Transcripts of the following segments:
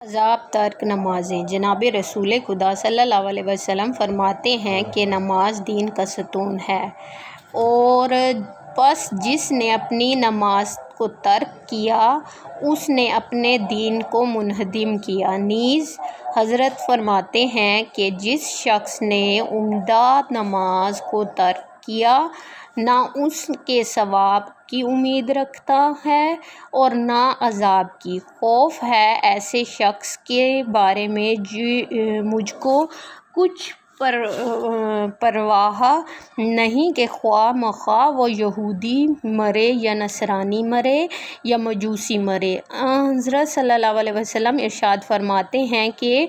عذاب ترک نمازیں۔ جناب رسول خدا صلی اللہ علیہ وسلم فرماتے ہیں کہ نماز دین کا ستون ہے، اور پس جس نے اپنی نماز کو ترک کیا اس نے اپنے دین کو منہدم کیا۔ نیز حضرت فرماتے ہیں کہ جس شخص نے عمدہ نماز کو ترک کیا، نہ اس کے ثواب کی امید رکھتا ہے اور نہ عذاب کی۔ خوف ہے ایسے شخص کے بارے میں مجھ کو کچھ پرواہ نہیں کہ خواہ مخواہ وہ یہودی مرے یا نصرانی مرے یا مجوسی مرے۔ حضرت صلی اللہ علیہ وسلم ارشاد فرماتے ہیں کہ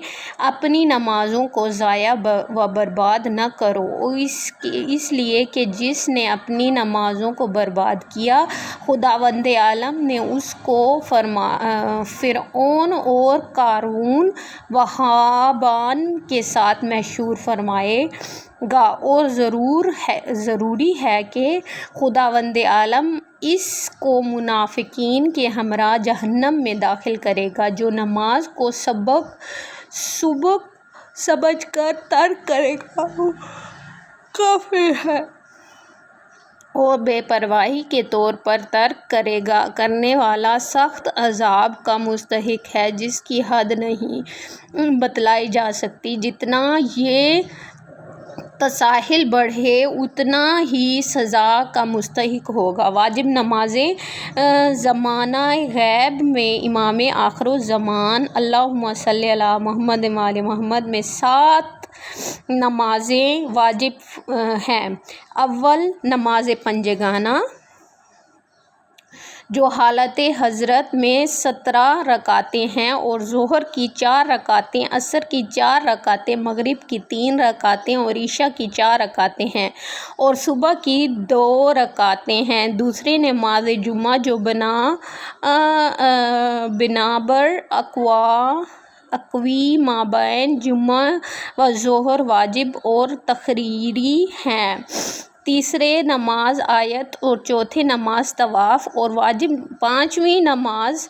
اپنی نمازوں کو ضائع و برباد نہ کرو، اس لیے کہ جس نے اپنی نمازوں کو برباد کیا خداوند عالم نے اس کو فرعون اور قارون و حامان کے ساتھ محشور فرمائے گا، اور ضروری ہے کہ خداوند عالم اس کو منافقین کے ہمراہ جہنم میں داخل کرے گا۔ جو نماز کو سبق سمجھ کر ترک کرے گا وہ کافر ہے، اور بے پرواہی کے طور پر ترک کرنے والا سخت عذاب کا مستحق ہے جس کی حد نہیں بتلائی جا سکتی۔ جتنا یہ تساہل بڑھے اتنا ہی سزا کا مستحق ہوگا۔ واجب نمازیں۔ زمانہ غیب میں امام آخر الزمان اللہم صلی علی محمد و آل محمد میں 7 نمازیں واجب ہیں۔ اول، نماز پنجگانہ، جو حالت حضرت میں 17 رکعتیں ہیں، اور ظہر کی 4 رکعتیں، عصر کی 4 رکعتیں، مغرب کی 3 رکعتیں اور عشاء کی 4 رکعتیں ہیں، اور صبح کی 2 رکعتیں ہیں۔ دوسری، نماز جمعہ، جو بنابر اقوی مابین جمعہ و ظہر واجب اور تخیری ہے۔ تیسرے، نماز آیت، اور چوتھے، نماز طواف اور واجب۔ پانچویں، نماز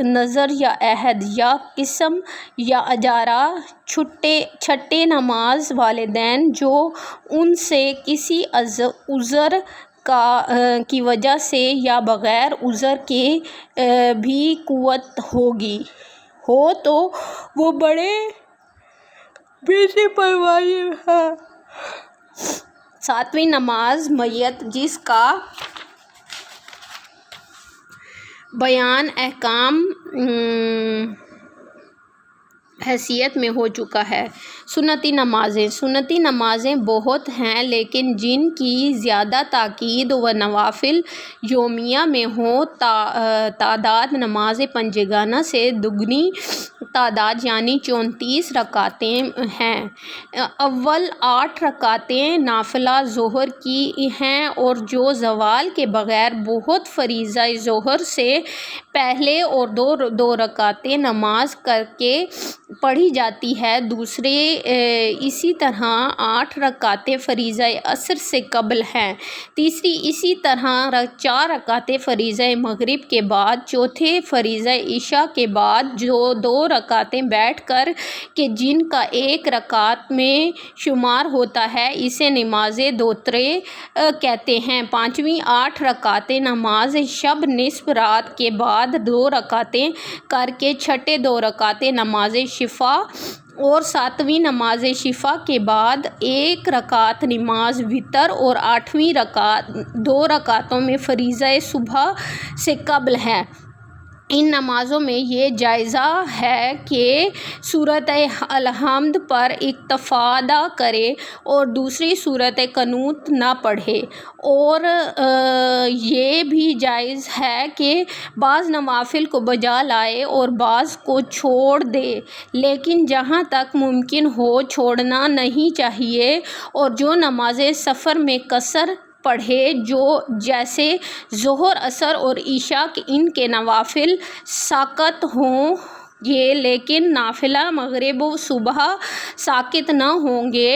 نذر یا عہد یا قسم یا اجارہ۔ چھٹے، نماز والدین جو ان سے کسی عذر کی وجہ سے یا بغیر عذر کے بھی قوت ہو تو وہ بڑے بے پرواہی ہے۔ ساتویں، نماز میت، جس کا بیان احکام حیثیت میں ہو چکا ہے۔ سنتی نمازیں۔ سنتی نمازیں بہت ہیں، لیکن جن کی زیادہ تاکید و نوافل یومیہ میں ہوں تعداد نماز پنجگانہ سے دوگنی تعداد یعنی 34 رکعتیں ہیں۔ اول 8 رکعتیں نافلہ ظہر کی ہیں، اور جو زوال کے بغیر بہت فریضہ ظہر سے پہلے اور 2 رکعتیں نماز کر کے پڑھی جاتی ہے۔ دوسرے، اسی طرح 8 رکعتیں فریضہ عصر سے قبل ہیں۔ تیسری، اسی طرح 4 رکعتیں فریضہ مغرب کے بعد۔ چوتھے، فریضہ عشاء کے بعد جو 2 رکعتیں بیٹھ کر کے جن کا 1 رکعت میں شمار ہوتا ہے اسے نماز دوترے کہتے ہیں۔ پانچویں، 8 رکعتیں نماز شب نصف رات کے بعد 2 رکعتیں کر کے چھٹے 2 رکعتیں نماز شفع، اور ساتویں، نماز شفع کے بعد 1 رکعت نماز وتر، اور 8ویں رکعت 2 رکعتوں میں فریضہ صبح سے قبل ہے۔ ان نمازوں میں یہ جائز ہے کہ سورۃ الحمد پر اکتفا کرے اور دوسری سورۃ قنوت نہ پڑھے، اور یہ بھی جائز ہے کہ بعض نوافل کو بجا لائے اور بعض کو چھوڑ دے، لیکن جہاں تک ممکن ہو چھوڑنا نہیں چاہیے۔ اور جو نماز سفر میں قصر پڑھے، جیسے ظہر، عصر اور عشاء، ان کے نوافل ساقط ہوں گے، لیکن نافلہ مغرب و صبح ساقط نہ ہوں گے،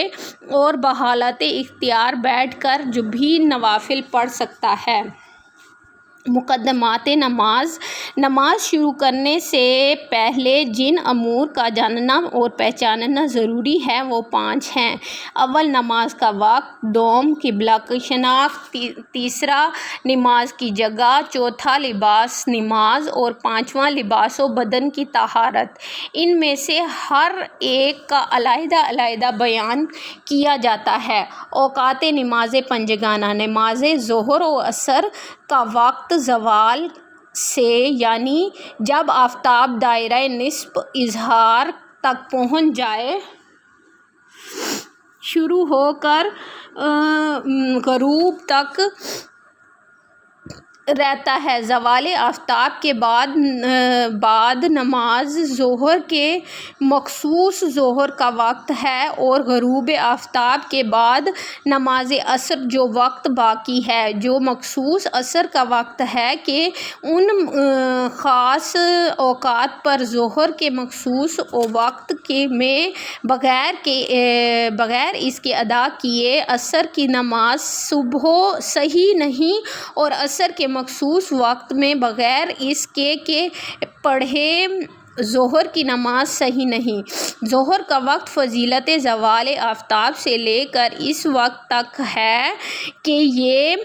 اور بحالت اختیار بیٹھ کر بھی نوافل پڑھ سکتا ہے۔ مقدمات نماز۔ نماز شروع کرنے سے پہلے جن امور کا جاننا اور پہچاننا ضروری ہے وہ 5 ہیں۔ اول، نماز کا وقت۔ دوم، قبلہ کی شناخت۔ تیسرا، نماز کی جگہ۔ چوتھا، لباس نماز۔ اور پانچواں، لباس و بدن کی طہارت۔ ان میں سے ہر ایک کا علیحدہ علیحدہ بیان کیا جاتا ہے۔ اوقات نماز پنجگانہ۔ نماز ظہر و عصر کا وقت زوال سے یعنی جب آفتاب دائرہ نصف اظہار تک پہنچ جائے شروع ہو کر غروب تک رہتا ہے۔ زوال آفتاب کے بعد نماز ظہر کے مخصوص ظہر کا وقت ہے اور غروب آفتاب کے بعد نماز عصر جو وقت باقی ہے، جو مخصوص عصر کا وقت ہے کہ ان خاص اوقات پر ظہر کے مخصوص وقت میں بغیر اس کے ادا کیے عصر کی نماز صبح صحیح نہیں اور عصر کے مخصوص وقت میں بغیر اس کے کہ پڑھے ظہر کی نماز صحیح نہیں۔ ظہر کا وقت فضیلت زوال آفتاب سے لے کر اس وقت تک ہے کہ یہ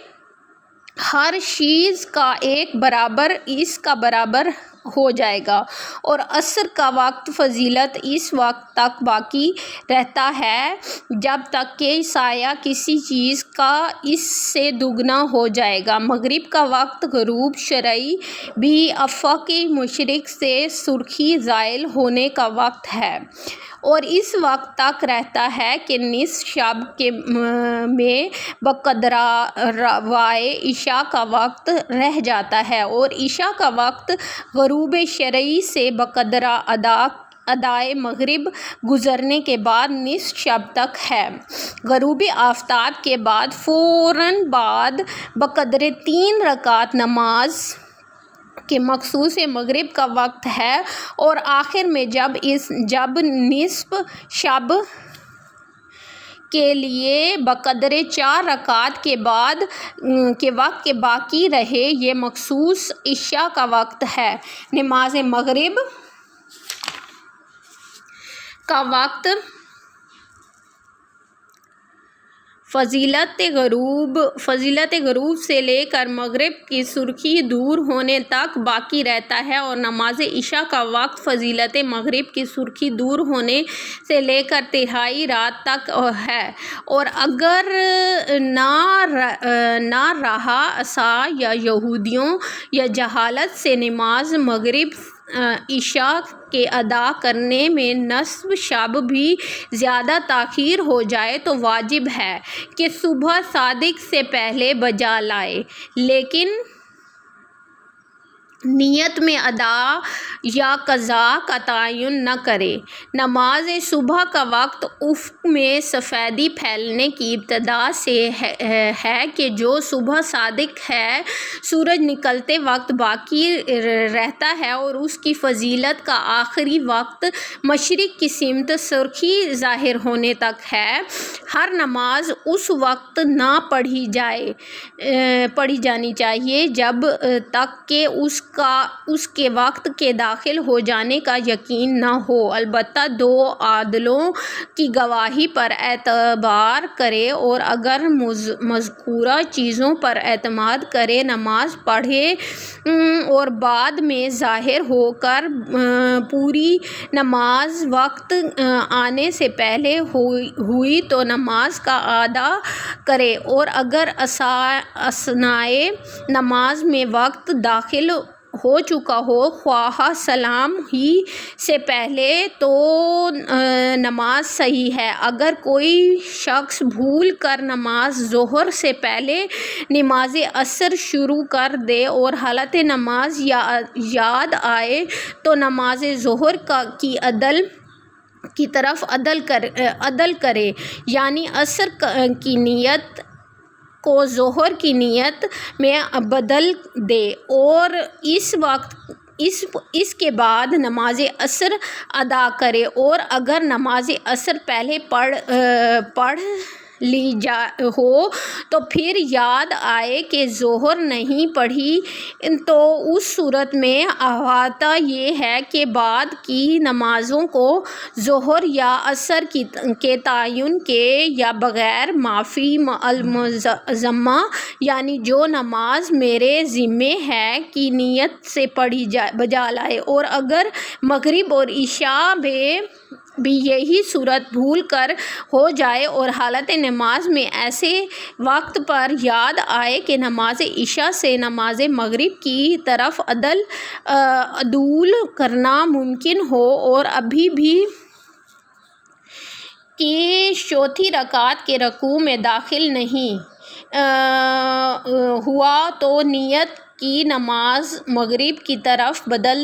ہر چیز کا ایک برابر اس کا برابر ہو جائے گا، اور عصر کا وقت فضیلت اس وقت تک باقی رہتا ہے جب تک کہ سایہ کسی چیز کا اس سے دگنا ہو جائے گا۔ مغرب کا وقت غروب شرعی بھی افق مشرق سے سرخی زائل ہونے کا وقت ہے اور اس وقت تک رہتا ہے کہ نصف شب میں بقدرہ عشاء کا وقت رہ جاتا ہے اور عشاء کا وقت غروب شرعی سے بقدرہ ادائے مغرب گزرنے کے بعد نصف شب تک ہے۔ غروب آفتاب کے بعد فوراً بعد بقدر 3 رکعت نماز کے مخصوص مغرب کا وقت ہے اور آخر میں جب نصف شب کے لیے بقدر 4 رکعت کے وقت کے باقی رہے، یہ مخصوص عشاء کا وقت ہے۔ نماز مغرب کا وقت فضیلت غروب سے لے کر مغرب کی سرخی دور ہونے تک باقی رہتا ہے اور نماز عشاء کا وقت فضیلت مغرب کی سرخی دور ہونے سے لے کر تہائی رات تک ہے، اور اگر نہ رہا عصا یا یہودیوں یا جہالت سے نماز مغرب عشاء کے ادا کرنے میں نصف شب بھی زیادہ تاخیر ہو جائے تو واجب ہے کہ صبح صادق سے پہلے بجا لائے، لیکن نیت میں ادا یا قضا کا تعین نہ کرے۔ نماز صبح کا وقت افق میں سفیدی پھیلنے کی ابتدا سے ہے کہ جو صبح صادق ہے سورج نکلتے وقت باقی رہتا ہے اور اس کی فضیلت کا آخری وقت مشرق کی سمت سرخی ظاہر ہونے تک ہے۔ ہر نماز اس وقت نہ پڑھی جانی چاہیے جب تک کہ اس کے وقت کے داخل ہو جانے کا یقین نہ ہو، البتہ 2 عادلوں کی گواہی پر اعتبار کرے، اور اگر مذکورہ چیزوں پر اعتماد کرے نماز پڑھے اور بعد میں ظاہر ہو کر پوری نماز وقت آنے سے پہلے ہوئی تو نماز کا اعادہ کرے، اور اگر اثنائے نماز میں وقت داخل ہو چکا ہو خواہ سلام ہی سے پہلے تو نماز صحیح ہے۔ اگر کوئی شخص بھول کر نماز ظہر سے پہلے نماز عصر شروع کر دے اور حالت نماز یاد آئے تو نماز ظہر کی طرف عدل کرے، یعنی عصر کی نیت کو ظہر کی نیت میں بدل دے اور اس کے بعد نماز عصر ادا کرے، اور اگر نماز عصر پہلے پڑھ لی ہو تو پھر یاد آئے کہ ظہر نہیں پڑھی، تو اس صورت میں احاطہ یہ ہے کہ بعد کی نمازوں کو ظہر یا عصر کے تعین کے یا بغیر معافی الملزمہ، یعنی جو نماز میرے ذمے ہے کی نیت سے پڑھی بجا لائے، اور اگر مغرب اور عشاء بھی یہی صورت بھول کر ہو جائے اور حالت نماز میں ایسے وقت پر یاد آئے کہ نماز عشاء سے نماز مغرب کی طرف عدول کرنا ممکن ہو اور ابھی بھی کی چوتھی رکعت کے رکوع میں داخل نہیں ہوا تو نیت کی نماز مغرب کی طرف بدل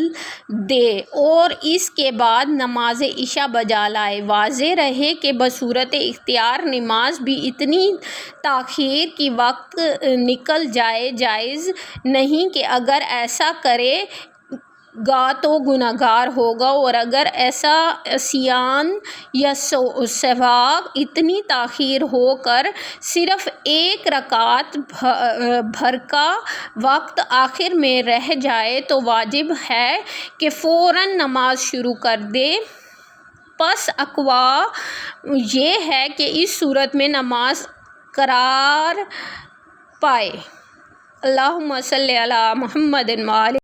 دے اور اس کے بعد نماز عشاء بجا لائے۔ واضح رہے کہ بصورت اختیار نماز بھی اتنی تاخیر کی وقت نکل جائے جائز نہیں کہ اگر ایسا کرے گا تو گنہگار ہوگا، اور اگر ایسا عصیان یا سہو اتنی تاخیر ہو کر صرف ایک رکعت بھر کا وقت آخر میں رہ جائے تو واجب ہے کہ فوراً نماز شروع کر دے۔ پس اقوا یہ ہے کہ اس صورت میں نماز قرار پائے۔ اللہم صلی علی محمد وآلہ